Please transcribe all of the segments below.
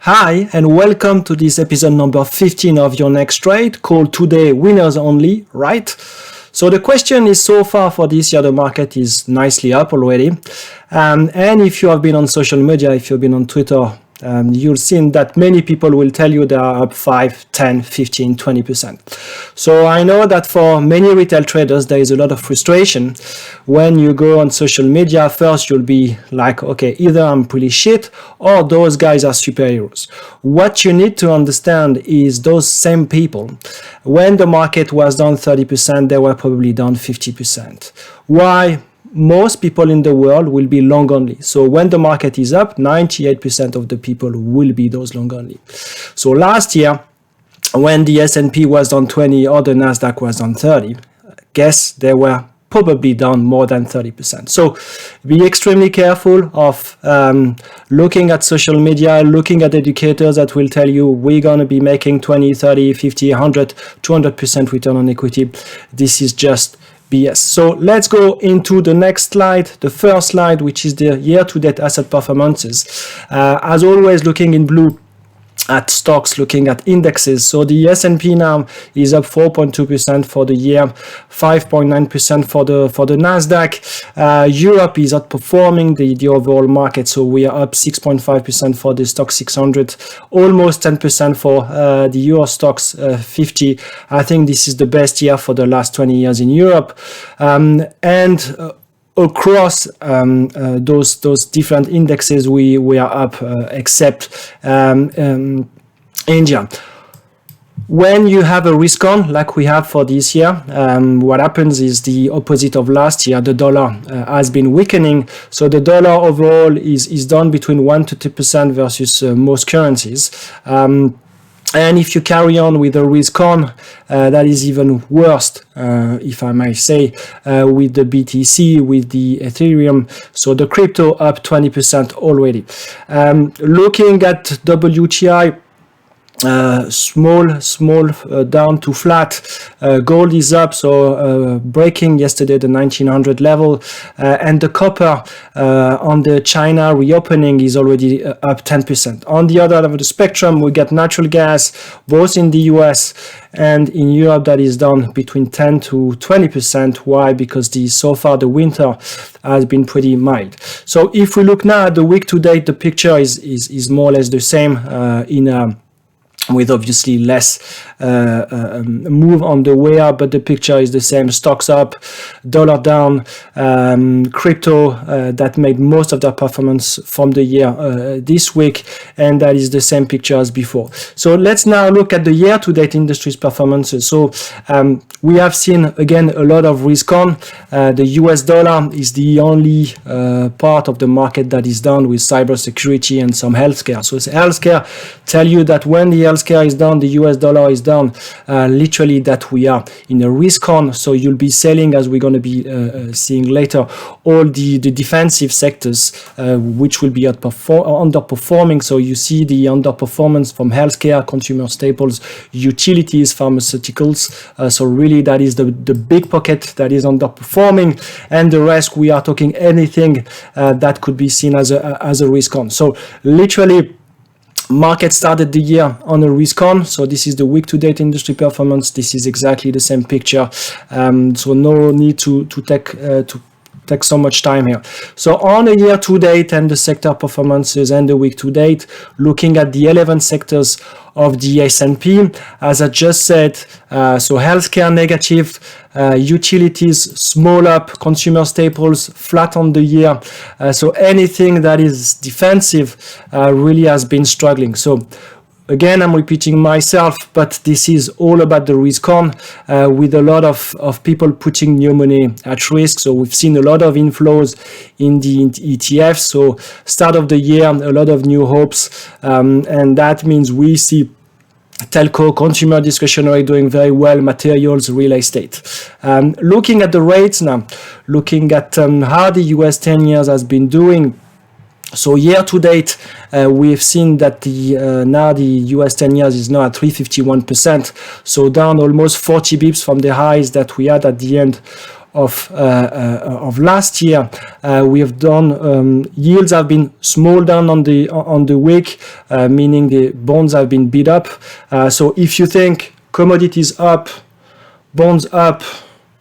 Hi, and welcome to this episode number 15 of your Next Trade, called today Winners Only, right? So the question is, so far for this year, the market is nicely up already. And if you have been on social media, if you've been on Twitter, you'll see that many people will tell you they are up 5, 10, 15, 20%. So I know that for many retail traders, there is a lot of frustration. When you go on social media, first you'll be like, okay, either I'm pretty shit or those guys are superheroes. What you need to understand is those same people, when the market was down 30%, they were probably down 50%. Why? Most people in the world will be long only. So when the market is up, 98% of the people will be those long only. So last year, when the S&P was down 20 or the Nasdaq was down 30, guess they were probably down more than 30%. So be extremely careful of looking at social media, looking at educators that will tell you we're going to be making 20, 30, 50, 100, 200% return on equity. This is just BS. So let's go into the next slide, the first slide, which is the year-to-date asset performances. As always, looking in blue at stocks, looking at indexes. So the S&P now is up 4.2% for the year, 5.9% for the Nasdaq. Europe is outperforming the overall market, so we are up 6.5% for the Stoxx 600, almost 10% for the Euro Stoxx 50. I think this is the best year for the last 20 years in Europe, across those different indexes, we are up, except India. When you have a risk on, like we have for this year, what happens is the opposite of last year. The dollar has been weakening, so the dollar overall is down between 1 to 2% versus most currencies. And if you carry on with the risk on, that is even worse, if I may say, with the BTC, with the Ethereum. So the crypto up 20% already. Looking at WTI, small down to flat. Gold is up, so breaking yesterday the 1900 level, and the copper on the China reopening is already up 10%. On the other end of the spectrum, we get natural gas, both in the US and in Europe, that is down between 10 to 20%. Why? Because so far the winter has been pretty mild. So if we look now at the week to date, the picture is more or less the same with obviously less move on the way up, but the picture is the same. Stocks up, dollar down, crypto that made most of their performance from the year this week, and that is the same picture as before. So let's now look at the year-to-date industry's performances. So we have seen again a lot of risk on. The US dollar is the only part of the market that is down, with cybersecurity and some healthcare. So healthcare tell you that when the healthcare is down, the US dollar is down, literally that we are in a risk on. So you'll be selling, as we're going to be seeing later, all the defensive sectors which will be underperforming. So you see the underperformance from healthcare, consumer staples, utilities, pharmaceuticals. So really that is the big pocket that is underperforming, and the rest we are talking anything that could be seen as a risk on. So literally, market started the year on a risk on. So this is the week to date industry performance. This is exactly the same picture. So no need to take so much time here. So on a year to date and the sector performances and the week to date, looking at the 11 sectors of the S&P, as I just said, so healthcare negative, utilities small up, consumer staples flat on the year. So anything that is defensive really has been struggling. So again, I'm repeating myself, but this is all about the risk on, with a lot of people putting new money at risk. So we've seen a lot of inflows in the ETFs. So start of the year, a lot of new hopes, and that means we see telco, consumer discretionary doing very well, materials, real estate. Looking at the rates now, looking at how the US 10 years has been doing. So year to date, we've seen that now the US 10 years is now at 351%, so down almost 40 bips from the highs that we had at the end of last year, we have done yields have been small down on the week, meaning the bonds have been beat up. So if you think commodities up, bonds up,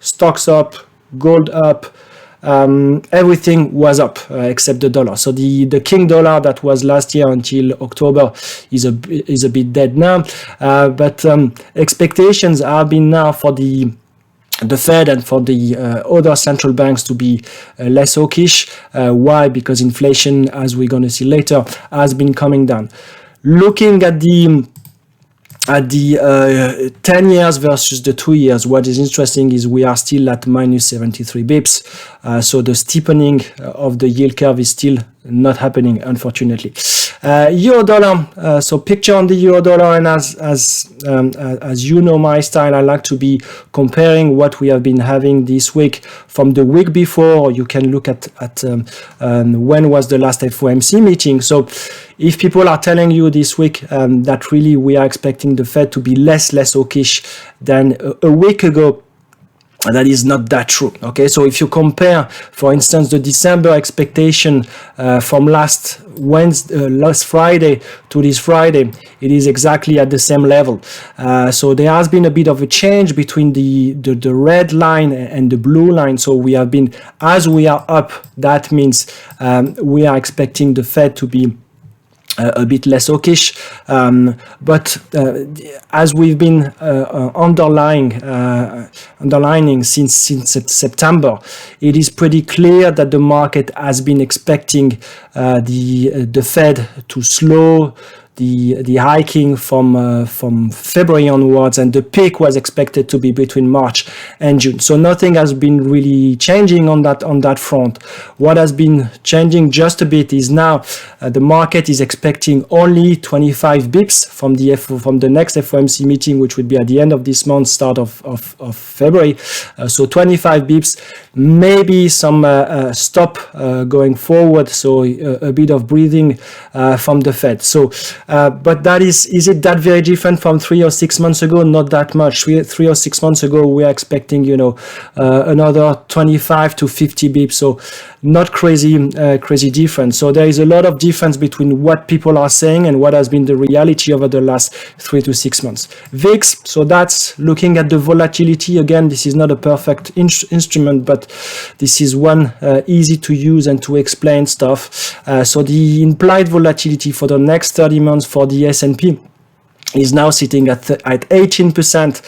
stocks up, gold up, everything was up except the dollar. So the king dollar that was last year until October is a bit dead now. But expectations have been now for the Fed and for the other central banks to be less hawkish. Why? Because inflation, as we're going to see later, has been coming down. Looking at the 10 years versus the 2 years, what is interesting is we are still at minus 73 bips. So the steepening of the yield curve is still not happening, unfortunately. Euro dollar. So picture on the euro dollar, and as you know my style, I like to be comparing what we have been having this week from the week before. You can look at when was the last FOMC meeting. So if people are telling you this week that really we are expecting the Fed to be less hawkish than a week ago, that is not that true. Okay, so if you compare, for instance, the December expectation from last Friday to this Friday, it is exactly at the same level. So there has been a bit of a change between the red line and the blue line. So we have been, as we are up, that means we are expecting the Fed to be a bit less hawkish, but as we've been underlining since September, it is pretty clear that the market has been expecting the Fed to slow the hiking from February onwards, and the peak was expected to be between March and June. So nothing has been really changing on that front. What has been changing just a bit is now the market is expecting only 25 bips from the next FOMC meeting, which would be at the end of this month, start of February. So 25 bips, maybe some stop going forward. So a bit of breathing from the Fed. So but that is it that very different from 3 or 6 months ago? Not that much. 3 or 6 months ago, we are expecting, another 25 to 50 bips. So not crazy difference. So there is a lot of difference between what people are saying and what has been the reality over the last 3 to 6 months. VIX, so that's looking at the volatility. Again, this is not a perfect instrument, but this is one easy to use and to explain stuff. So the implied volatility for the next 30 months for the S&P is now sitting at 18%,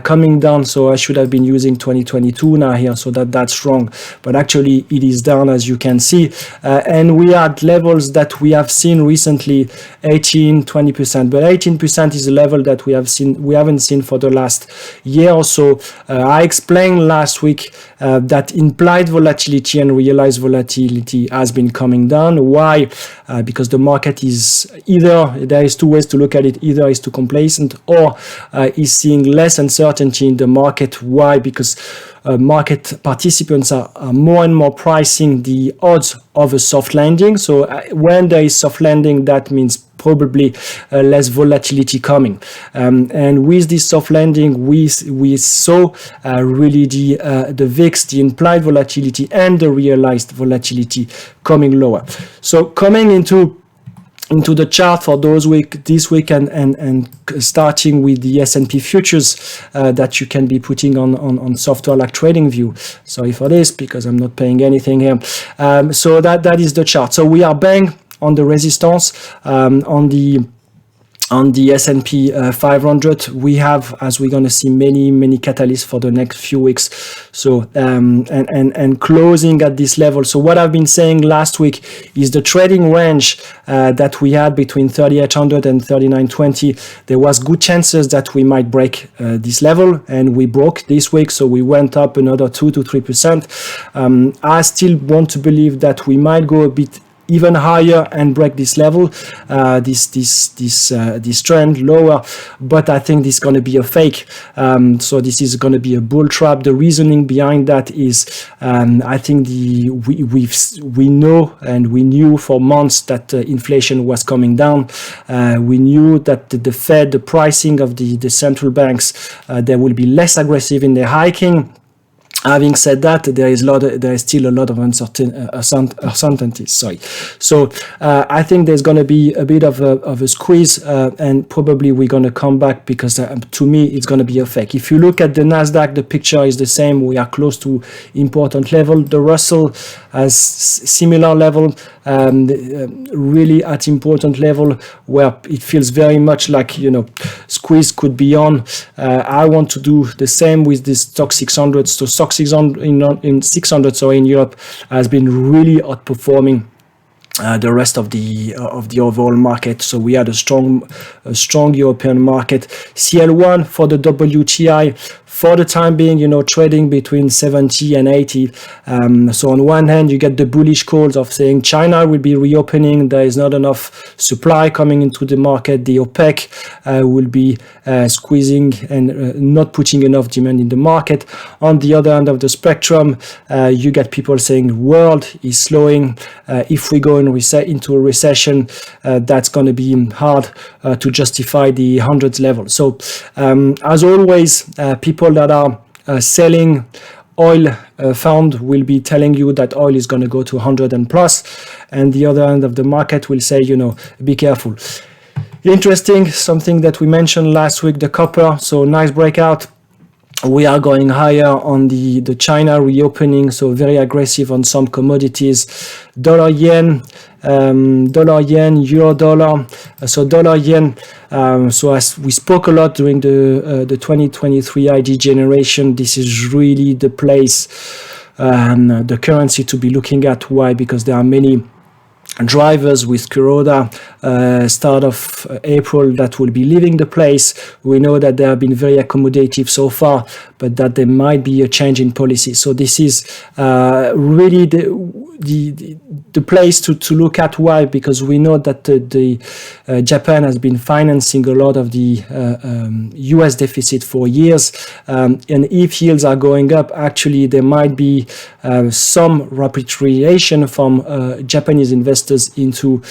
coming down. So I should have been using 2022 now here, so that's wrong. But actually it is down, as you can see. And we are at levels that we have seen recently, 20%. But 18% is a level that we haven't seen for the last year or so. I explained last week that implied volatility and realized volatility has been coming down. Why? Because the market is there is two ways to look at it. Either is too complacent or is seeing less uncertainty in the market. Why? Because market participants are more and more pricing the odds of a soft landing. So when there is soft landing, that means probably less volatility coming. And with this soft landing, we saw really the VIX, the implied volatility and the realized volatility coming lower. So coming into the chart for this week and starting with the S&P futures that you can be putting on software like TradingView. Sorry for this, because I'm not paying anything here. So that is the chart. So we are bang on the resistance on the S&P 500. We have, as we're going to see, many catalysts for the next few weeks. So and closing at this level. So what I've been saying last week is the trading range that we had between 3800 and 3920. There was good chances that we might break this level, and we broke this week. So we went up another 2 to 3%. I still want to believe that we might go a bit even higher and break this level, this trend lower, but I think this is going to be a fake. So this is going to be a bull trap. The reasoning behind that is, I think we know and we knew for months that inflation was coming down. We knew that the Fed, the pricing of the central banks, they will be less aggressive in their hiking. Having said that, there is still a lot of uncertainties. So I think there's going to be a bit of a squeeze, and probably we're going to come back, because to me it's going to be a fake. If you look at the Nasdaq, the picture is the same. We are close to important level. The Russell has similar level, really at important level, where it feels very much like, squeeze could be on. I want to do the same with this stock 600. So stock 600 in 600, so in Europe, has been really outperforming the rest of the overall market. So we had a strong European market. CL1 for the WTI, for the time being, trading between 70 and 80. So on one hand, you get the bullish calls of saying China will be reopening. There is not enough supply coming into the market. The OPEC will be squeezing and not putting enough demand in the market. On the other end of the spectrum, you get people saying world is slowing. If we go into a recession, that's going to be hard to justify the hundreds level. So as always, people that are selling oil fund will be telling you that oil is going to go to 100 and plus, and the other end of the market will say, be careful. Interesting, something that we mentioned last week, the copper. So nice breakout. We are going higher on the China reopening, so very aggressive on some commodities. Dollar yen, euro dollar. So dollar yen. So as we spoke a lot during the 2023 ID generation, this is really the place, the currency to be looking at. Why? Because there are many drivers with Kuroda start of April that will be leaving the place. We know that they have been very accommodative so far, but that there might be a change in policy. So this is really the place to look at. Why? Because we know that Japan has been financing a lot of the US deficit for years, and if yields are going up, actually there might be some repatriation from Japanese investors into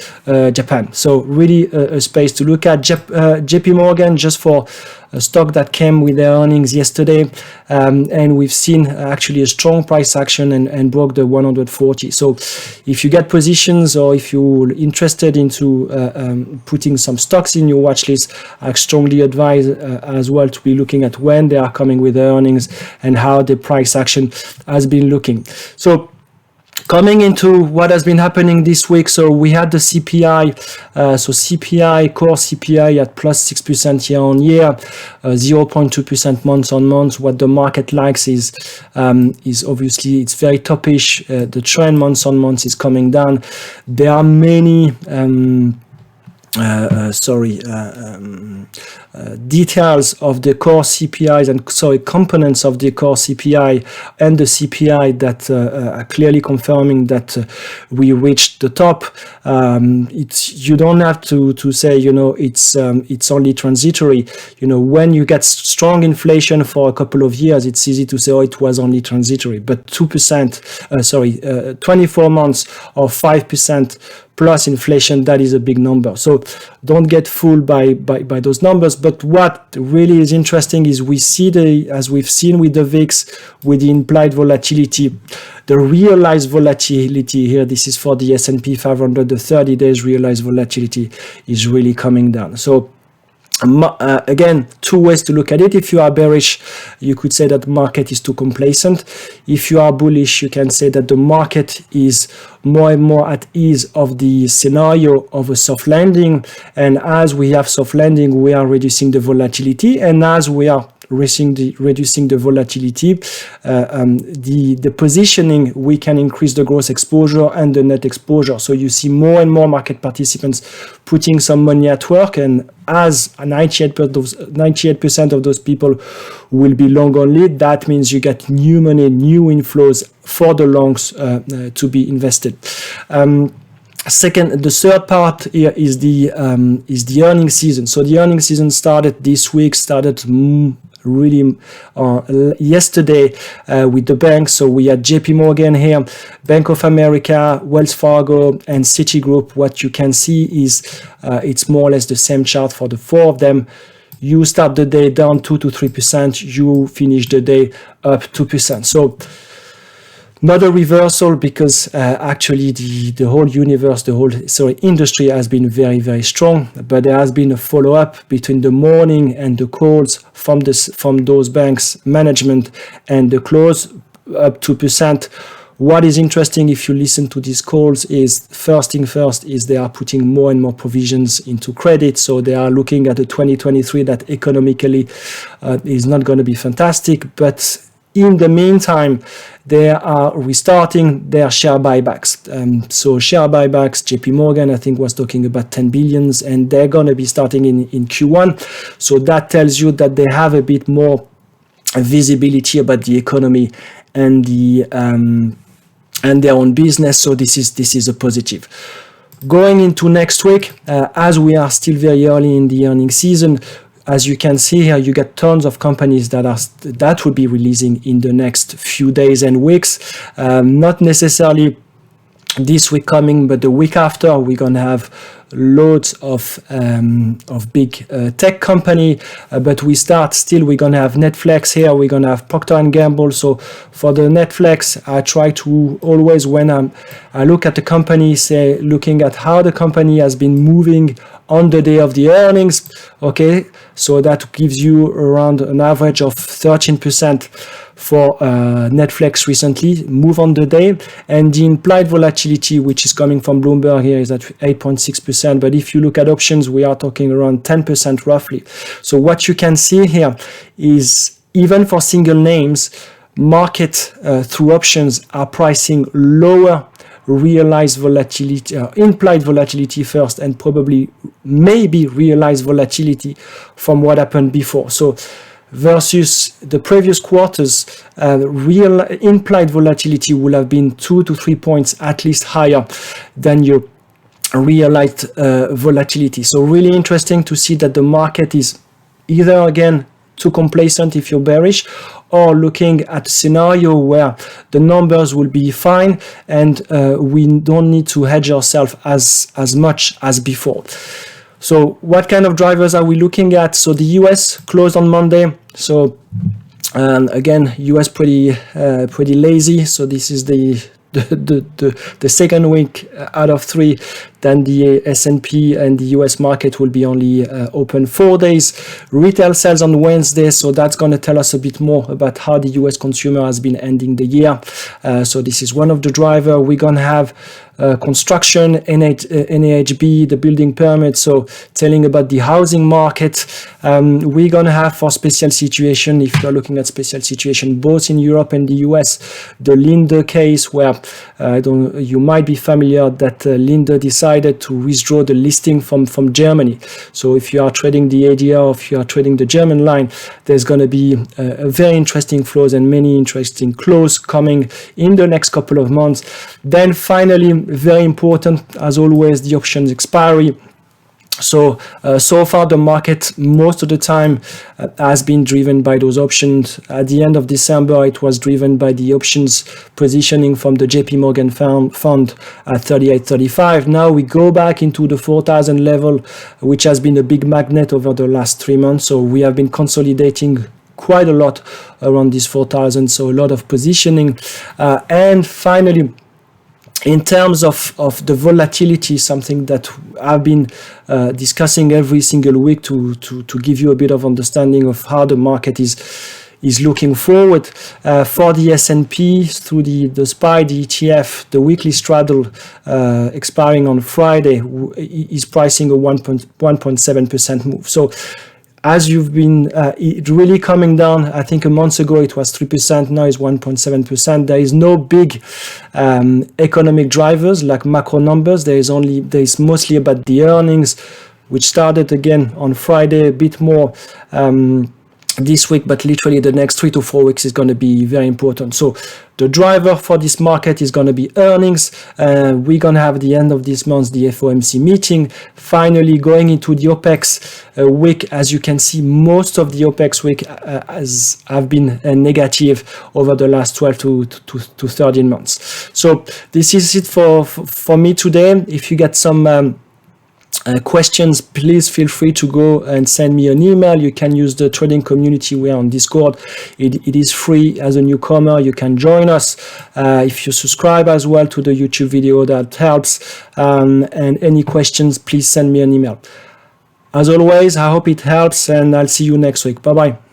Japan. So really a space to look at. JP Morgan, just for a stock that came with their earnings yesterday, and we've seen actually a strong price action and broke the 140. So if you get positions, or if you're interested into putting some stocks in your watch list, I strongly advise as well to be looking at when they are coming with their earnings and how the price action has been looking. So coming into what has been happening this week, so we had the CPI, core CPI at plus 6% year on year, 0.2% month on month. What the market likes is obviously it's very topish. The trend month on month is coming down. There are many details of the core CPIs and components of the core CPI and the CPI that are clearly confirming that we reached the top. You don't have to say it's only transitory. When you get strong inflation for a couple of years, it's easy to say it was only transitory. But 24 months or 5% plus inflation, that is a big number. So don't get fooled by those numbers. But what really is interesting is we see as we've seen with the VIX, with the implied volatility, the realized volatility here, this is for the S&P 500, the 30 days realized volatility is really coming down. So again, two ways to look at it. If you are bearish, you could say that the market is too complacent. If you are bullish, you can say that the market is more and more at ease of the scenario of a soft landing. And as we have soft landing, we are reducing the volatility. And as we are reducing the volatility, the positioning, we can increase the gross exposure and the net exposure. So you see more and more market participants putting some money at work, and as 98% of those people will be long only, that means you get new money, new inflows for the longs to be invested. Second, the third part here is the earnings season. So the earnings season started this week, really yesterday with the banks. So we had JP Morgan here, Bank of America, Wells Fargo, and Citigroup. What you can see is it's more or less the same chart for the four of them. you start the day down 2 to 3%, you finish the day up 2%. So not a reversal, because actually the whole universe, the whole industry has been very, very strong, but there has been a follow-up between the morning and the calls from those banks management and the close up 2%. What is interesting, if you listen to these calls, is first thing first is they are putting more and more provisions into credit. So they are looking at the 2023 that economically is not going to be fantastic, but in the meantime, they are restarting their share buybacks. So share buybacks, JP Morgan, I think, was talking about 10 billions, and they're going to be starting in Q1. So that tells you that they have a bit more visibility about the economy and and their own business. So this is a positive. Going into next week, as we are still very early in the earnings season, as you can see here, you get tons of companies that will be releasing in the next few days and weeks. Not necessarily this week coming, but the week after, we're gonna have loads of big tech company. But we're gonna have Netflix here. We're gonna have Procter & Gamble. So for the Netflix, I try to always, when I look at the company, looking at how the company has been moving on the day of the earnings, okay, so that gives you around an average of 13% for Netflix recently, move on the day, and the implied volatility, which is coming from Bloomberg here, is at 8.6%, but if you look at options, we are talking around 10% roughly. So what you can see here is, even for single names, market through options are pricing lower realized volatility, implied volatility first, and probably maybe realized volatility from what happened before. So versus the previous quarters, real implied volatility will have been 2 to 3 points at least higher than your realized volatility. So really interesting to see that the market is either, again, too complacent if you're bearish, or looking at a scenario where the numbers will be fine and we don't need to hedge ourselves as much as before. So what kind of drivers are we looking at? So the US closed on Monday. So again, US pretty lazy. So this is the second week out of 3, then the S&P and the US market will be only open 4 days. Retail sales on Wednesday, so that's going to tell us a bit more about how the US consumer has been ending the year. So this is one of the drivers. We're going to have construction, NAHB, the building permit, so telling about the housing market. We're going to have, for special situation, if you're looking at special situation, both in Europe and the US, the Linde case, where you might be familiar that Linde decided to withdraw the listing from Germany. So if you are trading the ADR, or if you are trading the German line, there's going to be a very interesting flows and many interesting close coming in the next couple of months. Then finally, very important as always, the options expiry. So far the market most of the time has been driven by those options. At the end of December, it was driven by the options positioning from the JP Morgan fund at 38.35. Now we go back into the 4,000 level, which has been a big magnet over the last 3 months. So we have been consolidating quite a lot around this 4,000. So a lot of positioning. And finally, in terms of the volatility, something that I've been discussing every single week to give you a bit of understanding of how the market is looking forward. For the S&P, through the SPY, the ETF, the weekly straddle expiring on Friday is pricing a 1.7% move. So as you've been really coming down, I think a month ago it was 3%, now it's 1.7%. There is no big economic drivers like macro numbers. There is mostly about the earnings, which started again on Friday, a bit more this week, but literally the next 3 to 4 weeks is going to be very important. So the driver for this market is going to be earnings. We're going to have the end of this month, the FOMC meeting. Finally, going into the OPEX week, as you can see, most of the OPEX week have been negative over the last 12 to 13 months. So this is it for me today. If you get some questions, please feel free to go and send me an email. You can use the trading community. We are on Discord. It is free. As a newcomer, you can join us. If you subscribe as well to the YouTube video, that helps. And any questions, please send me an email. As always, I hope it helps, and I'll see you next week. Bye-bye.